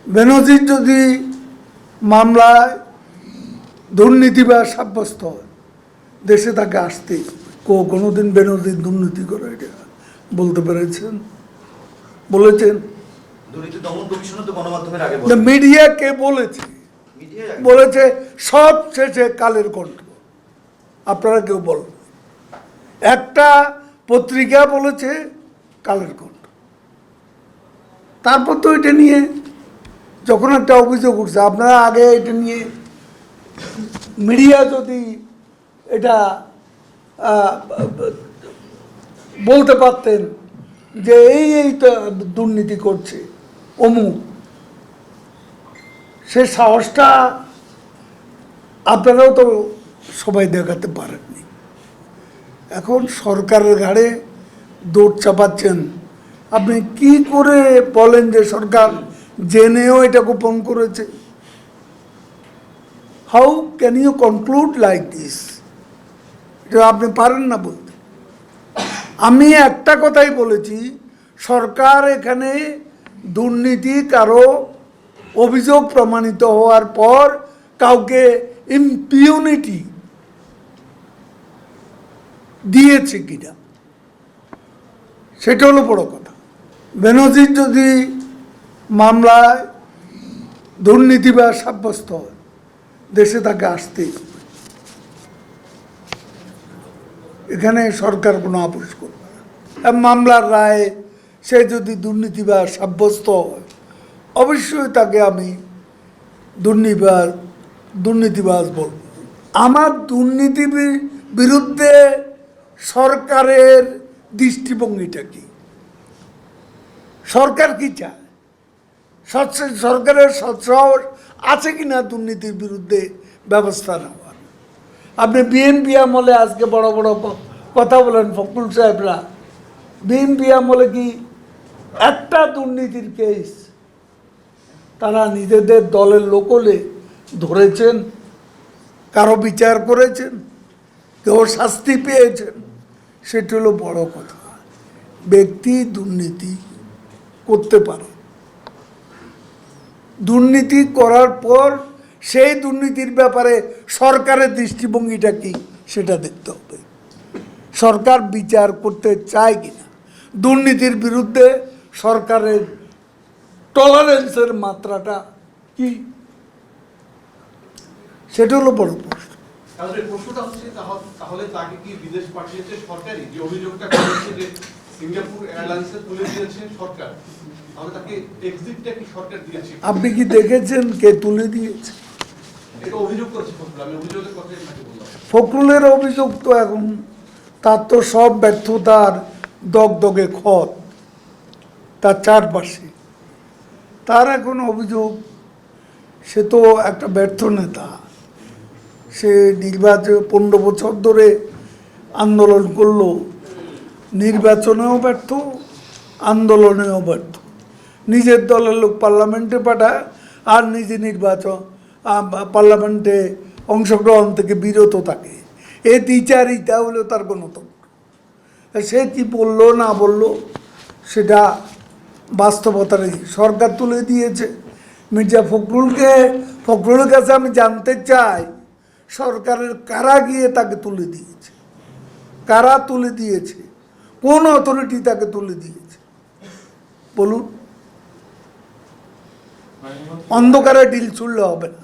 বেনজির যদি মামলায় দুর্নীতিবাজ সাব্যস্ত হয়, দেশে তাকে আসতে কোনোদিন বেনজির দুর্নীতি করে এটা বলতে পেরেছেন? বলেছেন? মিডিয়া কে বলেছে? বলেছে সব শেষে কালের কণ্ঠ। আপনারা কেউ বলেন? একটা পত্রিকা বলেছে কালের কণ্ঠ। তারপর তো এটা নিয়ে যখন একটা অভিযোগ উঠছে, আপনারা আগে এটা নিয়ে মিডিয়া যদি এটা বলতে পারতেন যে এই তো দুর্নীতি করছে অমুক, সে সাহসটা আপনারাও তো সবাই দেখাতে পারেননি। এখন সরকারের ঘাড়ে দৌড় চাপাচ্ছেন। আপনি কি করে বলেন যে সরকার জেনেও এটা গোপন করেছে? How can you conclude like this? এটা আপনি পারেন না বলতে। আমি একটা কথাই বলেছি, সরকার এখানে দুর্নীতি কারো অভিযোগ প্রমাণিত হওয়ার পর কাউকে ইম্পিউনিটি দিয়েছে কিনা সেটা হলো বড় কথা। বেনজির যদি মামলায় দুর্নীতিবাজ সাব্যস্ত হয়, দেশে তাকে আসতে, এখানে সরকার কোনো আপোষ করবে না। মামলার রায়ে সে যদি দুর্নীতিবাজ সাব্যস্ত হয়, অবশ্যই তাকে আমি দুর্নীতিবাজ বলব। আমার দুর্নীতির বিরুদ্ধে সরকারের দৃষ্টিভঙ্গিটা কি? সরকার কি চায়? সরকারের সৎসাহস আছে কিনা দুর্নীতির বিরুদ্ধে ব্যবস্থা নেওয়ার? আপনি বিএনপি আমলে আজকে বড় বড় কথা বলেন ফখরুল সাহেবরা, বিএনপি আমলে কি একটা দুর্নীতির কেস তারা নিজেদের দলের লোকলে ধরেছেন? কারো বিচার করেছেন? কেউ শাস্তি পেয়েছেন? সেটা হলো বড় কথা। ব্যক্তি দুর্নীতি করতে পারে, দুর্নীতি করার পর সেই দুর্নীতির ব্যাপারে সরকারের দৃষ্টিভঙ্গিটা কি সেটা দেখতে হবে। সরকার বিচার করতে চায় কিনা, দুর্নীতির বিরুদ্ধে সরকারের টলারেন্সের মাত্রাটা কি, সেটা হলো বড় প্রশ্ন। তাহলে তাকে কি বিদেশ পাঠিয়েছে সরকারই? যে অভিযোগটা করেছে যে সিঙ্গাপুর এয়ারলাইন্সে তুলে দিয়েছে সরকার, তাহলে তাকে এক্সিটটা কি সরকার দিয়েছে? আপনি কি দেখেছেন কে তুলে দিয়েছে? এটা অভিযোগ করেছে ফখরুল। আমি অভিযোগের কথাই আপনাকে বললাম। ফখরুলের অভিযোগ তো এখন তার তো সব ব্যর্থতার দগদগে ক্ষত তার চারপাশে। তার এখন অভিযোগ, সে তো একটা ব্যর্থ নেতা। সে নির্বাচন 15 বছর ধরে আন্দোলন করলো, নির্বাচনেও ব্যর্থ, আন্দোলনেও ব্যর্থ। নিজের দলের লোক পার্লামেন্টে পাঠায় আর নিজে পার্লামেন্টে অংশগ্রহণ থেকে বিরত থাকে। এই দ্বিচারিতা হলো তার গণতন্ত্র। সে কি বললো না বললো সেটা বাস্তবতা নেই। সরকার তুলে দিয়েছে মির্জা ফখরুলের কাছে আমি জানতে চাই, সরকারের কারা গিয়ে তাকে তুলে দিয়েছে? কারা তুলে দিয়েছে? কোন অথরিটি তাকে তুলে দিয়েছে বলুন? অন্ধকারে ডিল ছুড়লে হবে না।